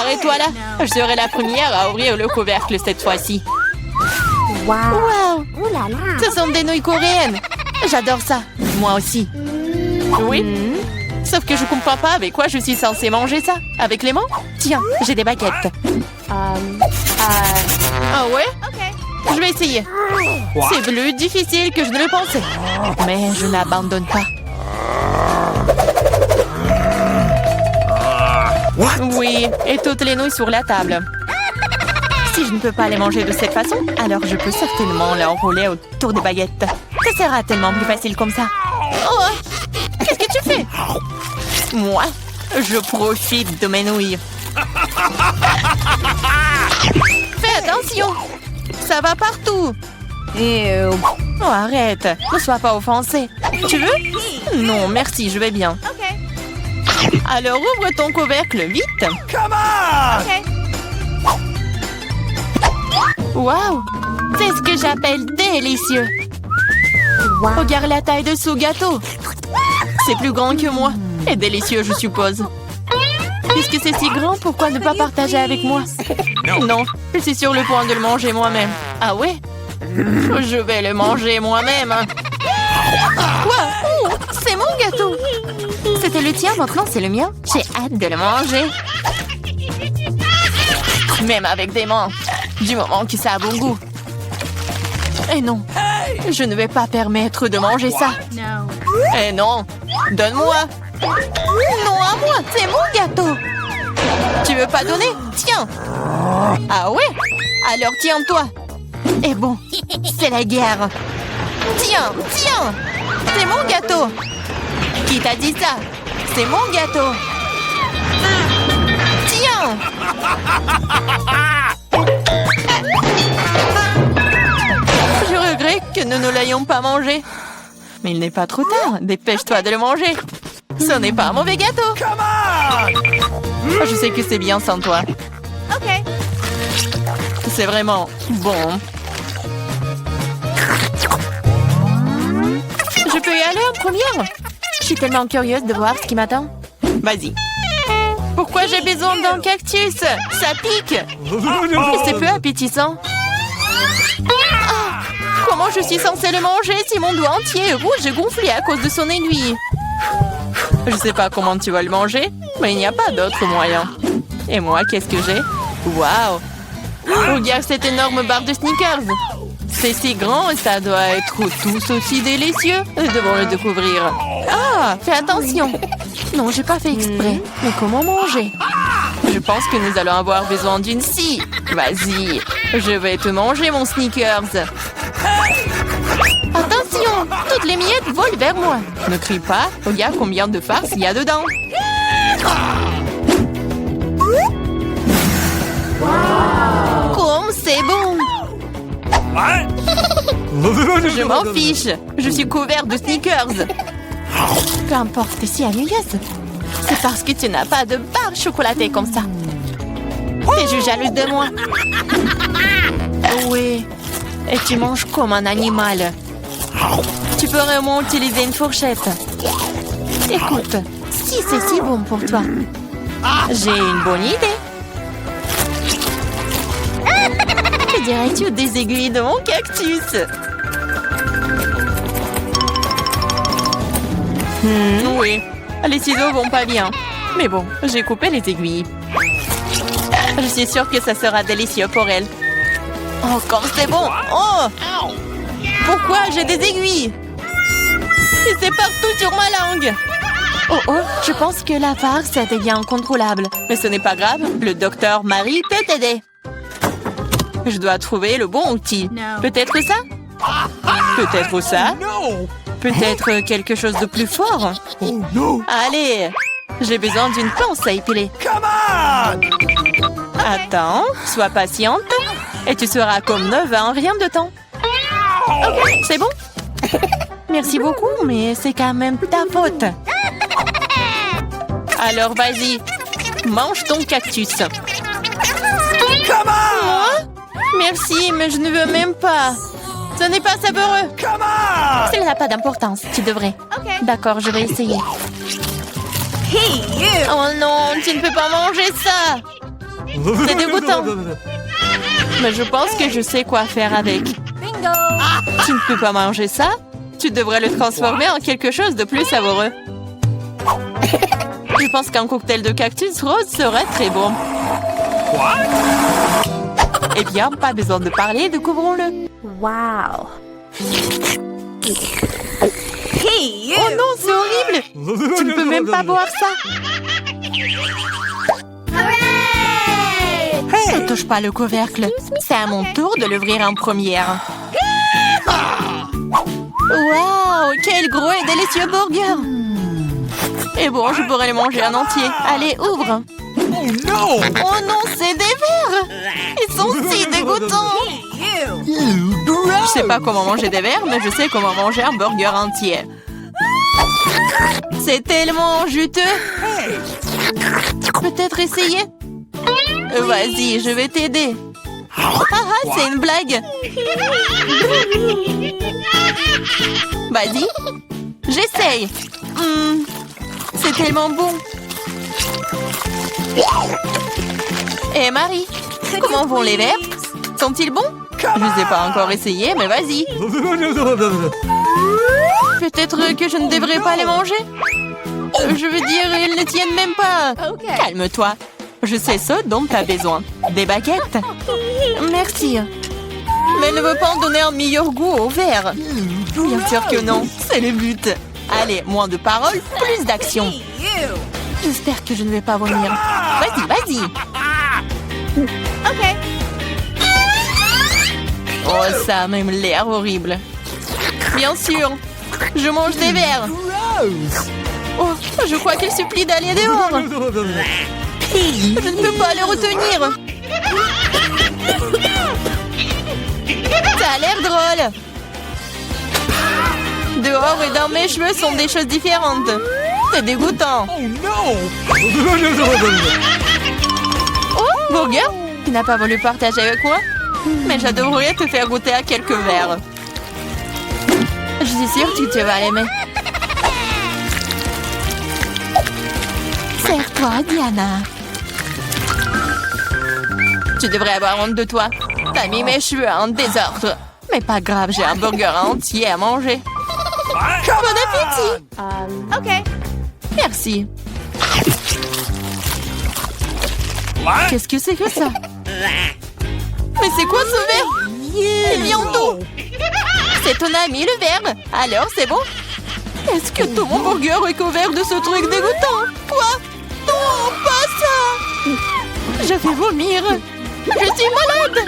arrête-toi là. Je serai la première à ouvrir le couvercle cette fois-ci. Wow! Ouh là là. Ce sont des nouilles coréennes. J'adore ça. Moi aussi. Oui? Sauf que je comprends pas avec quoi je suis censée manger ça. Avec les mains? Tiens, j'ai des baguettes. Ah ouais? Je vais essayer. C'est plus difficile que je ne le pensais. Mais je n'abandonne pas. Oui, et toutes les nouilles sur la table. Si je ne peux pas les manger de cette façon, alors je peux certainement les enrouler autour des baguettes. Ça sera tellement plus facile comme ça. Oh! Qu'est-ce que tu fais? Moi, je profite de mes nouilles. Fais attention! Ça va partout! Oh, arrête! Ne sois pas offensé. Tu veux? Non, merci, je vais bien. Alors ouvre ton couvercle vite. Wow! C'est ce que j'appelle délicieux. Regarde la taille de ce gâteau. C'est plus grand que moi. Et délicieux, je suppose. Puisque c'est si grand, pourquoi ne pas partager avec moi? Non, je suis sur le point de le manger moi-même. Ah ouais? Je vais le manger moi-même. Quoi? Oh, c'est mon gâteau. C'était le tien, maintenant c'est le mien. J'ai hâte de le manger. Même avec des mains. Du moment que ça a bon goût. Et non, je ne vais pas permettre de manger ça. Eh non, donne-moi. Non, à moi, c'est mon gâteau. Tu veux pas donner? Tiens. Ah ouais? Alors tiens-toi. Et bon, c'est la guerre. Tiens, tiens. C'est mon gâteau. Qui t'a dit ça? C'est mon gâteau. Tiens. Je regrette que nous ne l'ayons pas mangé. Mais il n'est pas trop tard. Dépêche-toi de le manger. Ce n'est pas un mauvais gâteau. Je sais que c'est bien sans toi. C'est vraiment bon. Je peux y aller en première? Je suis tellement curieuse de voir ce qui m'attend. Vas-y. Pourquoi j'ai besoin d'un cactus? Ça pique. Et c'est peu appétissant. Ah, comment je suis censée le manger si mon doigt entier est rouge et gonflé à cause de son aiguille? Je sais pas comment tu vas le manger, mais il n'y a pas d'autre moyen. Et moi, qu'est-ce que j'ai? Waouh! Regarde cette énorme barre de Snickers. C'est si grand et ça doit être tout aussi délicieux. Nous devons le découvrir. Ah, fais attention. Non, j'ai pas fait exprès. Mais comment manger? Je pense que nous allons avoir besoin d'une scie. Vas-y, je vais te manger mon Snickers. Attention, toutes les miettes volent vers moi. Ne crie pas, regarde combien de farce il y a dedans. Comme c'est bon. Je m'en fiche. Je suis couvert de Snickers. Peu importe si ennuyeuse. C'est parce que tu n'as pas de barre chocolatée comme ça. T'es jalouse de moi. Oui. Et tu manges comme un animal. Tu peux vraiment utiliser une fourchette. Écoute, si c'est si bon pour toi, j'ai une bonne idée. Que dirais-tu des aiguilles de mon cactus? Oui, les ciseaux vont pas bien. Mais bon, j'ai coupé les aiguilles. Je suis sûre que ça sera délicieux pour elle. Oh, comme c'est bon! Oh! Pourquoi j'ai des aiguilles? Et c'est partout sur ma langue! Oh, je pense que la farce devient incontrôlable. Mais ce n'est pas grave, le docteur Marie peut t'aider. Je dois trouver le bon outil. Peut-être ça? Peut-être ça? Peut-être quelque chose de plus fort? Allez, j'ai besoin d'une pince à épiler. Attends, sois patiente. Et tu seras comme neuve en rien de temps. Ok, c'est bon? Merci beaucoup, mais c'est quand même ta faute. Alors vas-y, mange ton cactus. Moi? Merci, mais je ne veux même pas. Ce n'est pas savoureux. Cela n'a pas d'importance, tu devrais. D'accord, je vais essayer. Oh non, tu ne peux pas manger ça. C'est dégoûtant. Mais je pense que je sais quoi faire avec. Tu ne peux pas manger ça? Tu devrais le transformer en quelque chose de plus savoureux. Je pense qu'un cocktail de cactus rose serait très bon. Eh bien, pas besoin de parler, découvrons-le. Wow. Oh non, c'est horrible! Tu ne peux même pas boire ça! Ne touche pas le couvercle. C'est à mon tour de l'ouvrir en première. Waouh! Quel gros et délicieux burger! Et bon, je pourrais le manger en entier. Allez, ouvre! Oh non, c'est des vers! Ils sont si dégoûtants! Je sais pas comment manger des vers, mais je sais comment manger un burger entier. C'est tellement juteux! Peut-être essayer? Vas-y, je vais t'aider. C'est une blague. Vas-y, j'essaye. C'est tellement bon. Et Marie, comment vont les verres? Sont-ils bons? Je ne les ai pas encore essayés, mais vas-y. Peut-être que je ne devrais pas les manger? Je veux dire, ils ne tiennent même pas. Calme-toi. Je sais ce dont tu as besoin. Des baguettes? Merci. Mais elle ne veut pas en donner un meilleur goût au verre. Bien sûr que non. C'est le but. Allez, moins de paroles, plus d'action. J'espère que je ne vais pas vomir. Vas-y, vas-y. OK. Oh, ça a même l'air horrible. Bien sûr. Je mange des verres. Oh, je crois qu'il supplie d'aller dehors. Je ne peux pas les retenir. Ça a l'air drôle. Dehors et dans mes cheveux sont des choses différentes. C'est dégoûtant. Oh, burger, tu n'as pas voulu partager avec moi? Mais j'adorerais te faire goûter à quelques verres. Je suis sûre que tu vas l'aimer. Serre-toi, Diana. Tu devrais avoir honte de toi. T'as mis mes cheveux en désordre. Mais pas grave, j'ai un burger entier à manger. Bon appétit! OK. Merci. Qu'est-ce que c'est que ça? Mais c'est quoi ce verre? Il vient d'où? C'est ton ami le verre. Alors, c'est bon? Est-ce que tout mon burger est couvert de ce truc dégoûtant? Quoi? Non, pas ça! Je vais vomir. Je suis malade.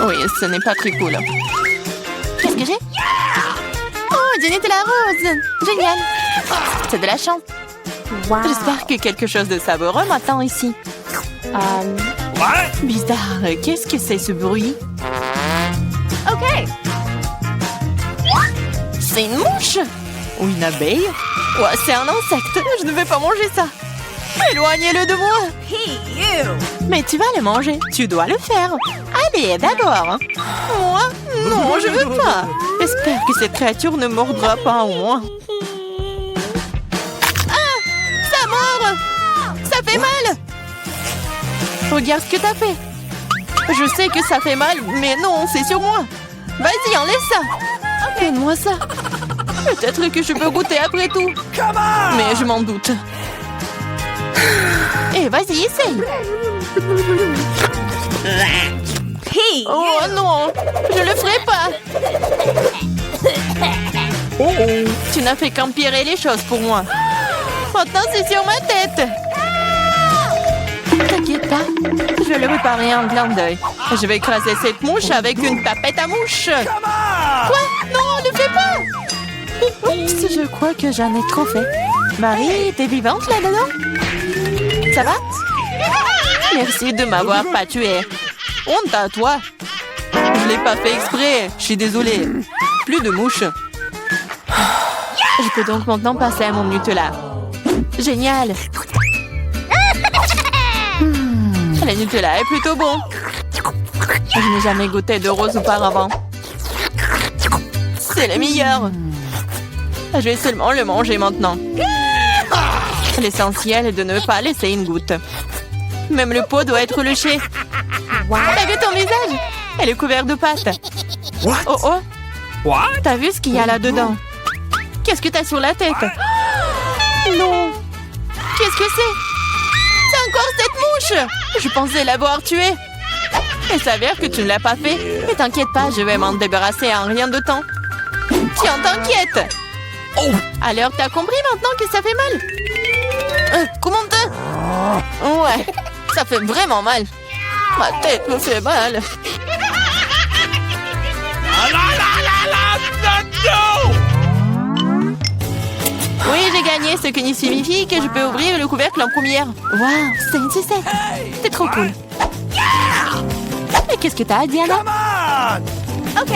Oui, ce n'est pas très cool. Qu'est-ce que j'ai? Oh, du Nutella rose. Génial. C'est de la chance. Wow. J'espère que quelque chose de savoureux m'attend ici. Bizarre. Qu'est-ce que c'est ce bruit? OK. C'est une mouche? Ou une abeille? Ouais, c'est un insecte. Je ne vais pas manger ça. Éloignez-le de moi. Mais tu vas le manger. Tu dois le faire. Allez, d'abord. Moi? Non, je veux pas. J'espère que cette créature ne mordra pas en moi. Ah! Ça mord! Ça fait mal! Regarde ce que t'as fait. Je sais que ça fait mal, mais non, c'est sur moi. Vas-y, enlève ça. Donne-moi ça. Peut-être que je peux goûter après tout. Mais je m'en doute. Et vas-y, essaye. Oh non, je le ferai pas. Tu n'as fait qu'empirer les choses pour moi. Maintenant, c'est sur ma tête. T'inquiète pas, je vais le réparer en clin d'œil. Je vais écraser cette mouche avec une tapette à mouche. Quoi? Non, ne fais pas. Oups, je crois que j'en ai trop fait. Marie, t'es vivante là-dedans? Ça va? Merci de m'avoir pas tué. Honte à toi. Je l'ai pas fait exprès. Je suis désolée. Plus de mouches. Je peux donc maintenant passer à mon Nutella. Génial. Le Nutella est plutôt bon. Je n'ai jamais goûté de rose auparavant. C'est le meilleur. Je vais seulement le manger maintenant. L'essentiel est de ne pas laisser une goutte. Même le pot doit être léché. Wow. T'as vu ton visage? Elle est couverte de pâte. What? Oh oh, What? t'as vu ce qu'il y a là-dedans? Qu'est-ce que t'as sur la tête? Non. Qu'est-ce que c'est? C'est encore cette mouche! Je pensais l'avoir tuée. Il s'avère que tu ne l'as pas fait. Mais t'inquiète pas, je vais m'en débarrasser en rien de temps. Tiens, t'inquiète. Oh! Alors, t'as compris maintenant que ça fait mal? Comment te... Ouais, ça fait vraiment mal. Ma tête me fait mal. No! Oui, j'ai gagné, ce qui signifie que je peux ouvrir le couvercle en première. Waouh, c'est une sucette. C'est trop cool. Et qu'est-ce que t'as, Diana? Come on! OK.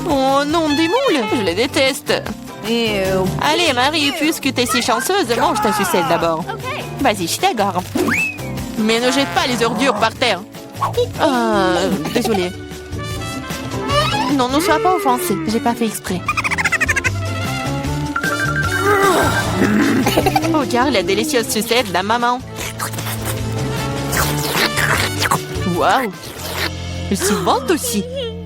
Oh non, des moules. Je les déteste. Ew. Allez, Marie, puisque t'es si chanceuse, mange ta sucette d'abord. OK. Vas-y, je t'agarde. Mais ne jette pas les ordures par terre. Désolée. Non, ne sois pas offensée. J'ai pas fait exprès. Regarde la délicieuse sucette de la maman. Waouh! Elle se vante aussi.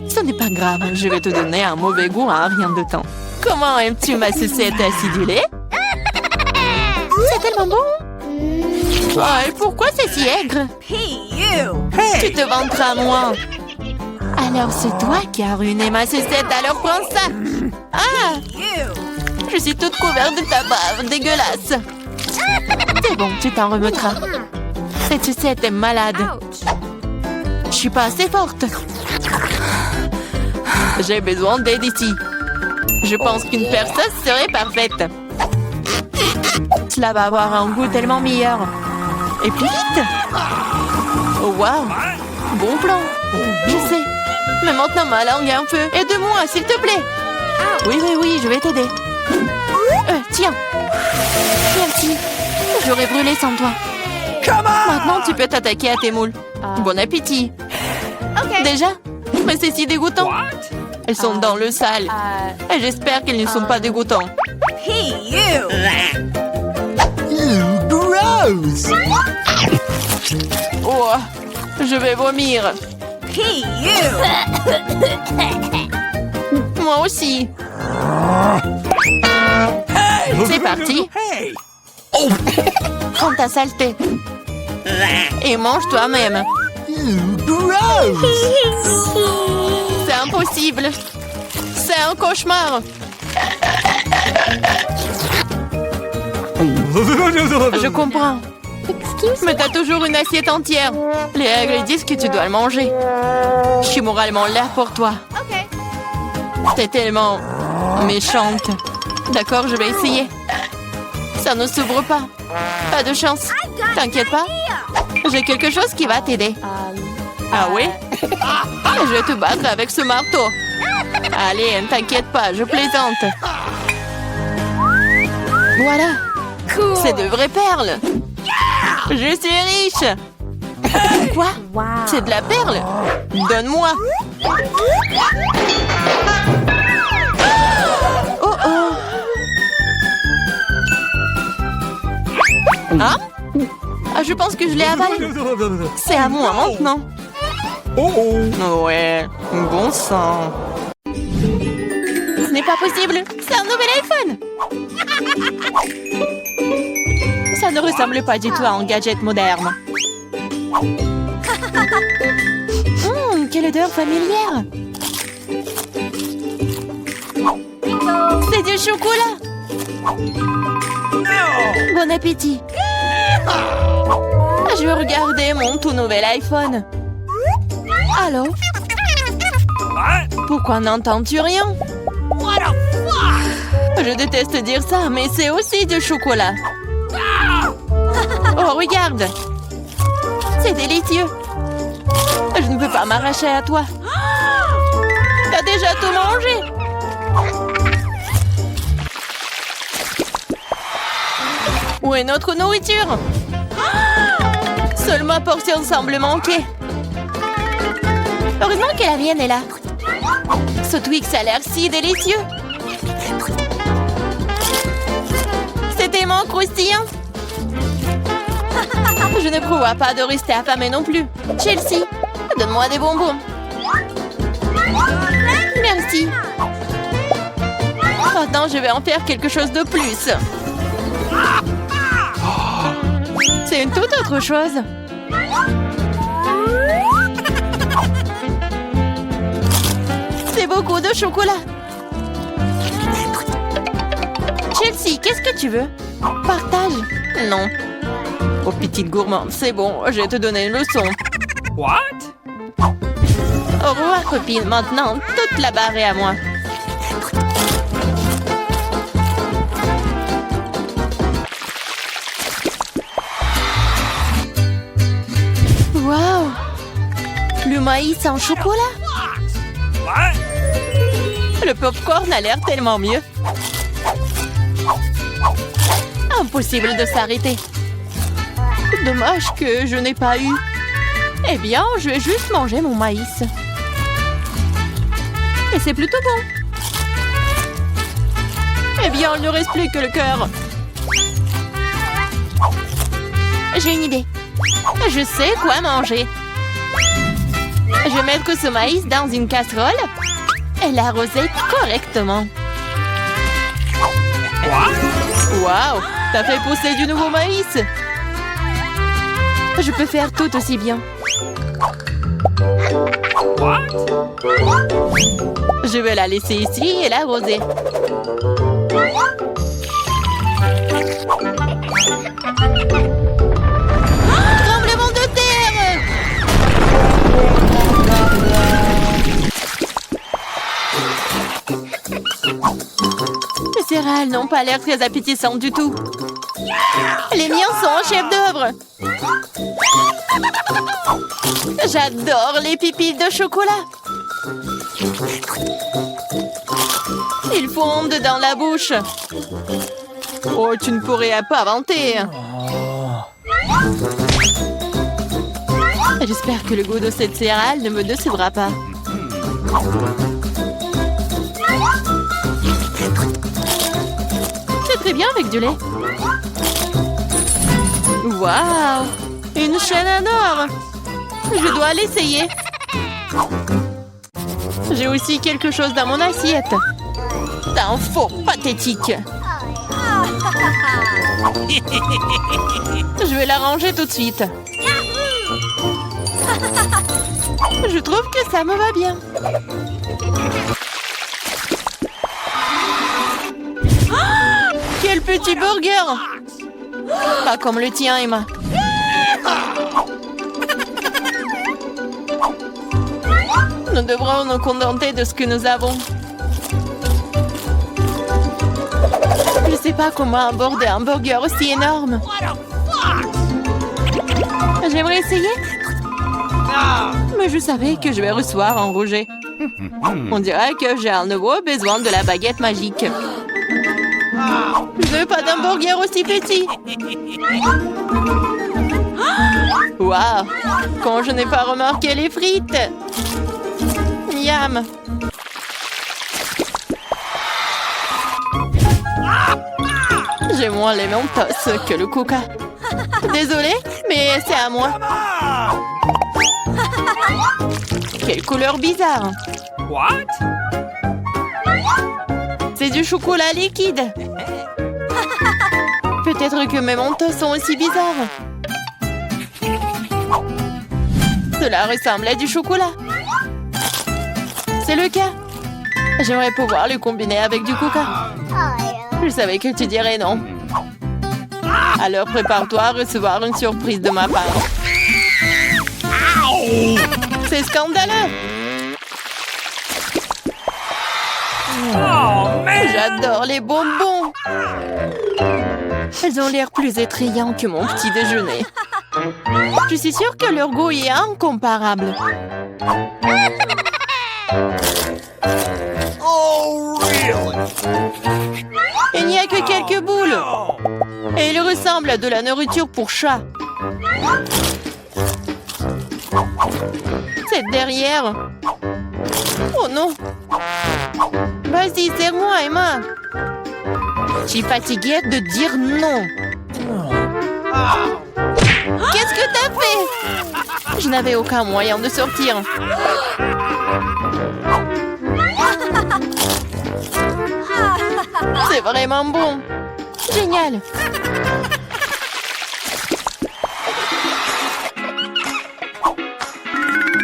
Ce n'est pas grave, je vais te donner un mauvais goût en rien de temps. Comment aimes-tu ma sucette acidulée? C'est tellement bon! Oh, et pourquoi c'est si aigre? Tu te vanteras moins. Alors c'est toi qui as ruiné ma sucette, alors prends ça! Ah! Je suis toute couverte de ta bave, dégueulasse! C'est bon, tu t'en remettras. Cette sucette est malade. Ouch. Je suis pas assez forte. J'ai besoin d'aide ici. Je pense qu'une perceuse serait parfaite. Cela va avoir un goût tellement meilleur. Et plus vite. Oh, waouh. Bon plan. Je sais. Mais maintenant ma langue est un peu. Aide-moi, s'il te plaît. Oui, je vais t'aider. Tiens. Merci. J'aurais brûlé sans toi. Come on! Maintenant, tu peux t'attaquer à tes moules. Bon appétit. OK. Déjà? Mais c'est si dégoûtant. What? Elles sont dans le sale. Et j'espère qu'elles ne sont pas dégoûtants. Gross! Oh, je vais vomir. Moi aussi. C'est parti. Hey! Prends ta saleté. Et mange toi-même. Gross! C'est impossible. C'est un cauchemar. Je comprends. Mais t'as toujours une assiette entière. Les règles disent que tu dois le manger. Je suis moralement là pour toi. OK. T'es tellement méchante. D'accord, je vais essayer. Ça ne s'ouvre pas. Pas de chance. T'inquiète pas. J'ai quelque chose qui va t'aider. Ah oui? Je vais te battre avec ce marteau. Allez, ne t'inquiète pas, je plaisante. Voilà. C'est de vraies perles. Je suis riche. Quoi? Wow. C'est de la perle? Donne-moi. Oh oh. Hein? Ah, je pense que je l'ai avalé. C'est à moi maintenant. Oh! Ouais, bon sang. Ce n'est pas possible. C'est un nouvel iPhone. Ça ne ressemble pas du tout à un gadget moderne. Quelle odeur familière. C'est du chocolat. Bon appétit. Je veux regarder mon tout nouvel iPhone. Allô? Pourquoi n'entends-tu rien? Je déteste dire ça, mais c'est aussi du chocolat. Oh, regarde. C'est délicieux. Je ne peux pas m'arracher à toi. T'as déjà tout mangé. Où est notre nourriture? Seule ma portion semble manquer. Heureusement que la mienne est là. Ce Twix a l'air si délicieux. C'est tellement croustillant. Je ne prévois pas de rester affamée non plus. Chelsea, donne-moi des bonbons. Merci. Maintenant, je vais en faire quelque chose de plus. C'est une toute autre chose. C'est beaucoup de chocolat. Chelsea, qu'est-ce que tu veux? Partage. Non. Oh, petite gourmande, c'est bon, je vais te donner une leçon. What? Au revoir, copine. Maintenant, toute la barre est à moi. Wow! Le maïs en chocolat? What? Le popcorn a l'air tellement mieux. Impossible de s'arrêter. Dommage que je n'ai pas eu. Eh bien, je vais juste manger mon maïs. Et c'est plutôt bon. Eh bien, il ne reste plus que le cœur. J'ai une idée. Je sais quoi manger. Je vais mettre ce maïs dans une casserole et l'arroser correctement. Waouh! T'as fait pousser du nouveau maïs! Je peux faire tout aussi bien. Je vais la laisser ici et l'arroser. Tremblement de terre! Les céréales n'ont pas l'air très appétissantes du tout. Les miens sont en chef-d'œuvre. J'adore les pépites de chocolat. Ils fondent dans la bouche. Oh, tu ne pourrais pas inventer. J'espère que le goût de cette céréale ne me décevra pas. C'est très bien avec du lait. Waouh! Une chaîne en or! Je dois l'essayer. J'ai aussi quelque chose dans mon assiette. T'es un faux pathétique. Je vais la ranger tout de suite. Je trouve que ça me va bien. Quel petit burger! Pas comme le tien, Emma. Nous devrons nous contenter de ce que nous avons. Je ne sais pas comment aborder un burger aussi énorme. J'aimerais essayer. Mais je savais que je vais recevoir un rejet. On dirait que j'ai à nouveau besoin de la baguette magique. Je veux pas d'un burger aussi petit. Waouh! Quand je n'ai pas remarqué les frites. Miam! J'ai moins les Mentos que le Coca. Désolée, mais c'est à moi. Quelle couleur bizarre! What? C'est du chocolat liquide. Peut-être que mes Mentos sont aussi bizarres. Cela ressemble à du chocolat. C'est le cas. J'aimerais pouvoir le combiner avec du Coca. Je savais que tu dirais non. Alors prépare-toi à recevoir une surprise de ma part. C'est scandaleux. J'adore les bonbons. Elles ont l'air plus attrayants que mon petit déjeuner. Je suis sûre que leur goût est incomparable. Oh, really? Il n'y a que quelques boules. Et ils ressemblent à de la nourriture pour chat. C'est derrière. Oh non. Vas-y, serre-moi, Emma. Je suis fatiguée de dire non. Qu'est-ce que t'as fait? Je n'avais aucun moyen de sortir. C'est vraiment bon. Génial.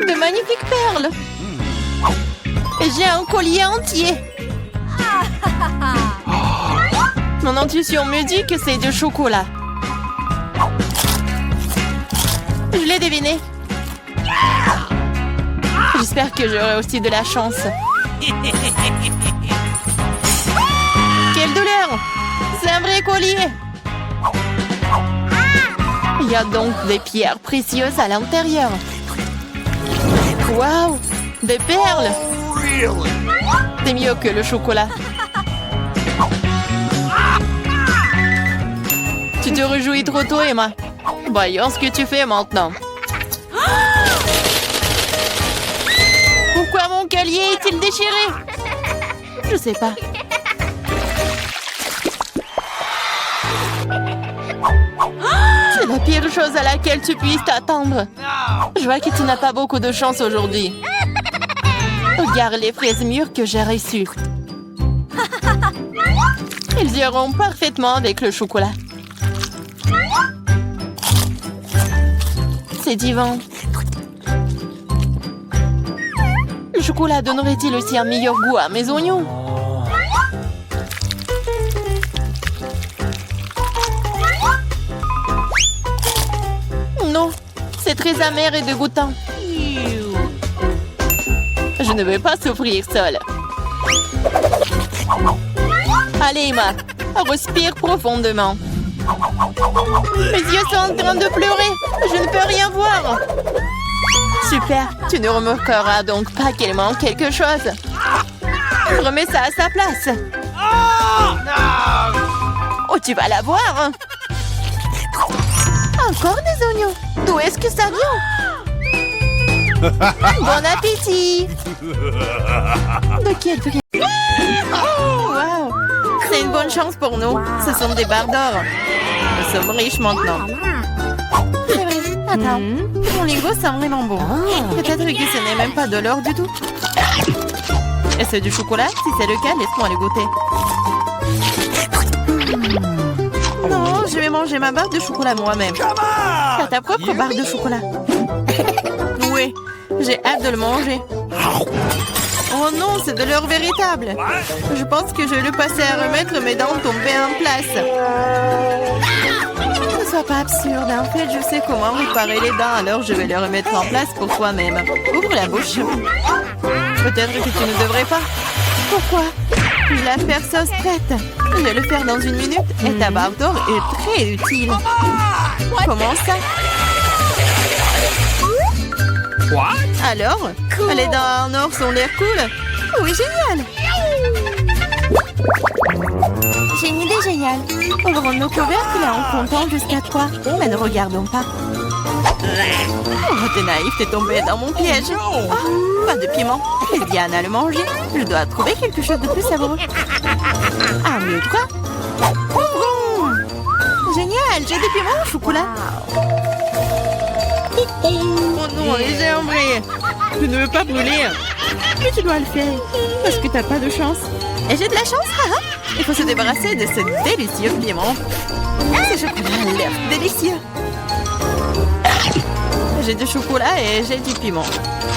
De magnifiques perles. Et j'ai un collier entier. Mon intuition me dit que c'est du chocolat. Je l'ai deviné. J'espère que j'aurai aussi de la chance. Quelle douleur! C'est un vrai collier! Il y a donc des pierres précieuses à l'intérieur. Waouh! Des perles! Really? C'est mieux que le chocolat. Tu te réjouis trop tôt, Emma. Voyons ce que tu fais maintenant. Pourquoi mon collier est-il déchiré? Je sais pas. C'est la pire chose à laquelle tu puisses t'attendre. Je vois que tu n'as pas beaucoup de chance aujourd'hui. Regarde les fraises mûres que j'ai reçues. Ils iront parfaitement avec le chocolat. C'est divin. Le chocolat donnerait-il aussi un meilleur goût à mes oignons? Non, c'est très amer et dégoûtant. Je ne veux pas souffrir seule. Allez, Emma, respire profondément. Mes yeux sont en train de pleurer. Je ne peux rien voir. Super, tu ne remarqueras donc pas qu'il manque quelque chose. Remets ça à sa place. Oh, tu vas la voir. Encore des oignons. D'où est-ce que ça vient? Bon appétit. De quel prix? Oh, wow. C'est une bonne chance pour nous. Ce sont des barres d'or. Nous sommes riches maintenant. C'est vrai. Attends. Mon lingot sent vraiment bon. Peut-être que ce n'est même pas de l'or du tout. Est-ce du chocolat? Si c'est le cas, laisse-moi le goûter. Non, je vais manger ma barre de chocolat moi-même. Fais ta propre barre de chocolat. Oui, j'ai hâte de le manger. Oh non, c'est de l'or véritable. Je pense que je vais le passer à remettre mes dents tombées en place. Ne sois pas absurde. En fait, je sais comment réparer les dents, alors je vais les remettre en place pour toi-même. Ouvre la bouche. Peut-être que tu ne devrais pas. Pourquoi? La faire sauce prête. Je vais le faire dans 1 minute et ta barre d'or est très utile. Comment ça? What? Alors, les dents en or sont l'air cool? Oui, génial! J'ai une idée géniale. Ouvrons nos couvercles en comptant jusqu'à 3. Mais ne regardons pas. Oh, t'es naïf, t'es tombé dans mon piège. Oh, pas de piment. Laisse Diana le manger. Je dois trouver quelque chose de plus savoureux. Ah, mieux quoi? Ouvrons! Génial, j'ai des piments au chocolat. Oh non, les embrés. Je ne veux pas brûler. Mais tu dois le faire. Parce que t'as pas de chance. Et j'ai de la chance, haha. Il faut se débarrasser de ce délicieux piment. Ce chocolat a l'air délicieux. J'ai du chocolat et j'ai du piment.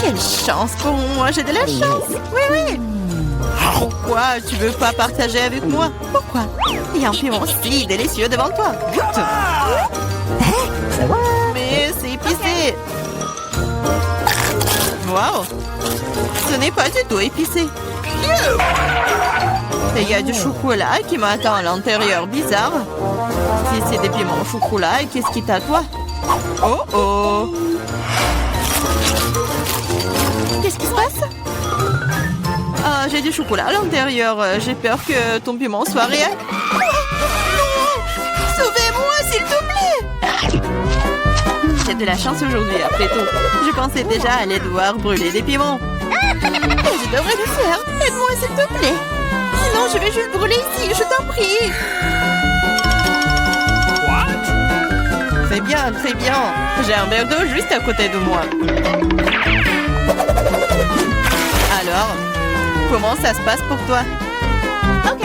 Quelle chance pour moi, j'ai de la chance. Oui, oui. Pourquoi tu veux pas partager avec moi? Pourquoi? Il y a un piment si délicieux devant toi. Goûte. Mais c'est épicé. Waouh. Ce n'est pas du tout épicé. Et il y a du chocolat qui m'attend à l'intérieur. Bizarre. Si c'est des piments au chocolat, qu'est-ce qui t'attend? Oh oh. Qu'est-ce qui se passe? Ah, j'ai du chocolat à l'intérieur. J'ai peur que ton piment soit réel. Oh, non! Sauvez-moi, s'il te plaît! J'ai de la chance aujourd'hui, après tout. Je pensais déjà aller devoir brûler des piments. Et je devrais le faire. Aide-moi, s'il te plaît. Sinon, je vais juste brûler ici, je t'en prie. What? Très bien, très bien. J'ai un verre d'eau juste à côté de moi. Alors, comment ça se passe pour toi? OK.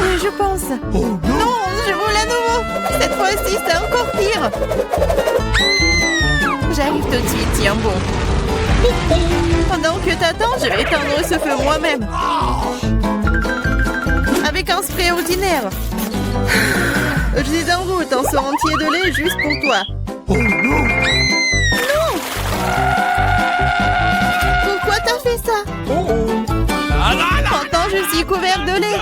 Oui, je pense. Non, je roule à nouveau. Cette fois-ci, c'est encore pire. J'arrive tout de suite, tiens bon. Pendant que t'attends, je vais éteindre ce feu moi-même. Avec un spray ordinaire. Je suis en route, un seau entier de lait juste pour toi. Oh non! Pourquoi t'as fait ça? Oh oh! Ah là là! Pourtant, je suis couvert de lait.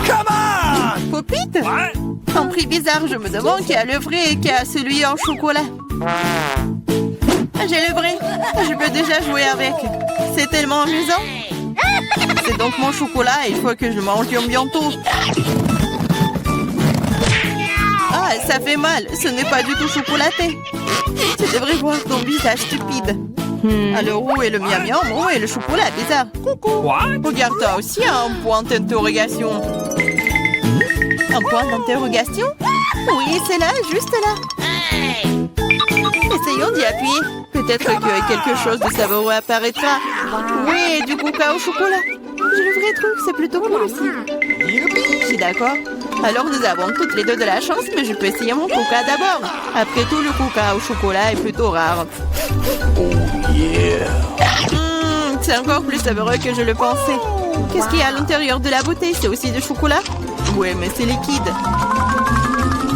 Come on! Popite? Ouais? Un prix bizarre, je me demande qui a le vrai et qui a celui en chocolat. J'ai le vrai. Je peux déjà jouer avec. C'est tellement amusant. C'est donc mon chocolat et il faut que je mange bientôt. Ah, ça fait mal. Ce n'est pas du tout chocolaté. Tu devrais voir ton visage stupide. Alors où est le miam miam? Où est le chocolat bizarre? Quoi? Regarde, toi aussi un point d'interrogation. Un point d'interrogation? Oui, c'est là, juste là. Essayons d'y appuyer. Peut-être que quelque chose de savoureux apparaîtra. Oui, du coca au chocolat. J'ai le vrai truc, c'est plutôt cool aussi. Je suis d'accord. Alors nous avons toutes les deux de la chance, mais je peux essayer mon coca d'abord. Après tout, le coca au chocolat est plutôt rare. C'est encore plus savoureux que je le pensais. Qu'est-ce qu'il y a à l'intérieur de la bouteille? C'est aussi du chocolat? Ouais, mais c'est liquide.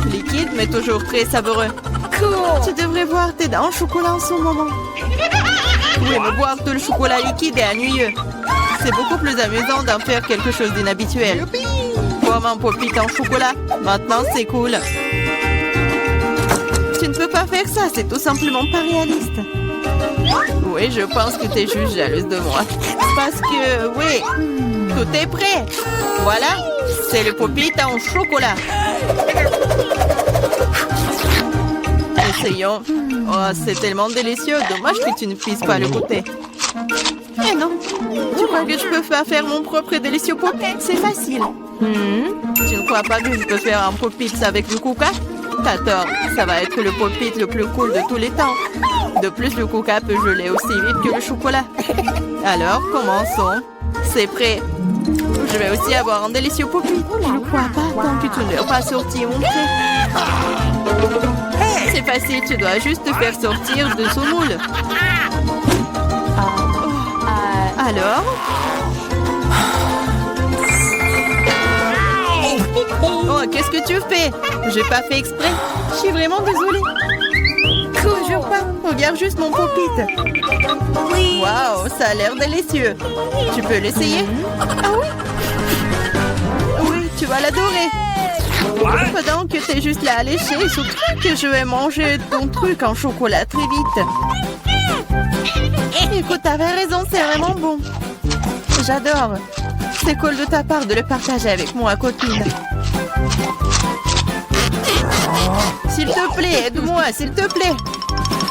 Liquide, mais toujours très savoureux. Tu devrais voir tes dents en chocolat en ce moment. Oui, mais boire tout le chocolat liquide est ennuyeux. C'est beaucoup plus amusant d'en faire quelque chose d'inhabituel. Comme un pop-it en chocolat. Maintenant, c'est cool. Tu ne peux pas faire ça, c'est tout simplement pas réaliste. Oui, je pense que tu es juste jalouse de moi. Parce que, oui, tout est prêt. Voilà, c'est le pop-it en chocolat. Essayons. Oh, c'est tellement délicieux. Dommage que tu ne puisses pas le goûter. Eh non. Tu crois que je peux faire mon propre et délicieux pop-it? C'est facile. Tu ne crois pas que je peux faire un pop-it avec le coca? T'as tort. Ça va être le pop-it le plus cool de tous les temps. De plus, le coca peut geler aussi vite que le chocolat. Alors, commençons. C'est prêt. Je vais aussi avoir un délicieux pop-it. Je ne crois pas tant que tu ne l'as pas sorti mon prêt. C'est facile, tu dois juste te faire sortir de son moule. Alors? Oh, qu'est-ce que tu fais? J'ai pas fait exprès. Je suis vraiment désolée. Je jure pas. Regarde juste mon pop-it. Waouh, ça a l'air délicieux. Tu peux l'essayer? Ah oui? Oui, tu vas l'adorer. Pendant que t'es juste là à lécher, surtout que je vais manger ton truc en chocolat très vite. Écoute, t'avais raison, c'est vraiment bon. J'adore. C'est cool de ta part de le partager avec moi, copine. S'il te plaît, aide-moi, s'il te plaît.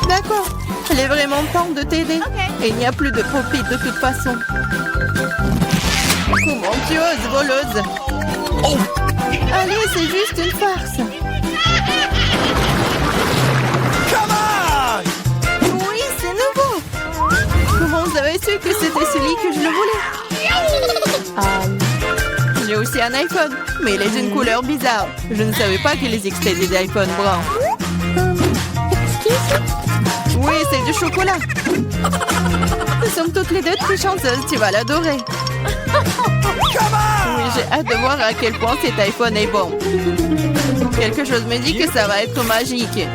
D'accord. Il est vraiment temps de t'aider. Et il n'y a plus de pop-it de toute façon. Comment tu oses, voleuse? Allez, c'est juste une farce. Come on! Oui, c'est nouveau. Comment vous avez su que c'était celui que je le voulais? J'ai aussi un iPhone, mais il est d'une couleur bizarre. Je ne savais pas qu'il existait des iPhones bruns. Oui, c'est du chocolat. Nous sommes toutes les deux très chanceuses, tu vas l'adorer. Oui, j'ai hâte de voir à quel point cet iPhone est bon. Quelque chose me dit que ça va être magique.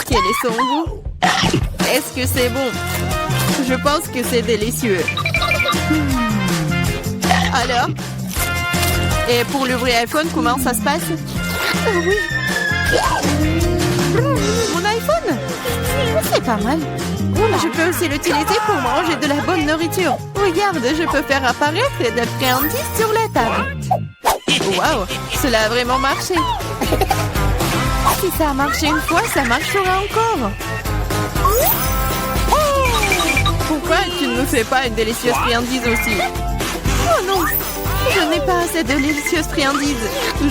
Quel est son goût? Est-ce que c'est bon? Je pense que c'est délicieux. Alors? Et pour le vrai iPhone, comment ça se passe? Oui. Mon iPhone? C'est pas mal. Je peux aussi l'utiliser pour manger de la bonne nourriture. Regarde, je peux faire apparaître des friandises sur la table. Waouh, cela a vraiment marché. Si ça a marché une fois, ça marchera encore. Pourquoi tu ne me fais pas une délicieuse friandise aussi? Oh non! Je n'ai pas cette délicieuse friandise.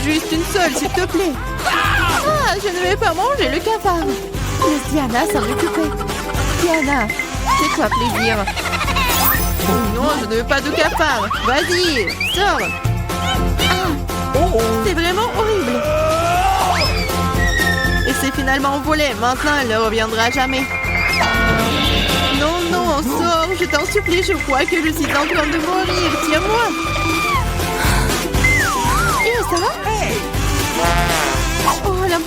Juste une seule, s'il te plaît. Ah, je ne vais pas manger le cafard. Laisse Diana s'en occuper. Diana, fais-toi plaisir. Oh non, je ne veux pas de cafard. Vas-y, sors. C'est vraiment horrible. Et c'est finalement volé. Maintenant, elle ne reviendra jamais. Non, non, sors. Je t'en supplie, je crois que je suis en train de mourir. Tiens-moi. Ça va? Oh, la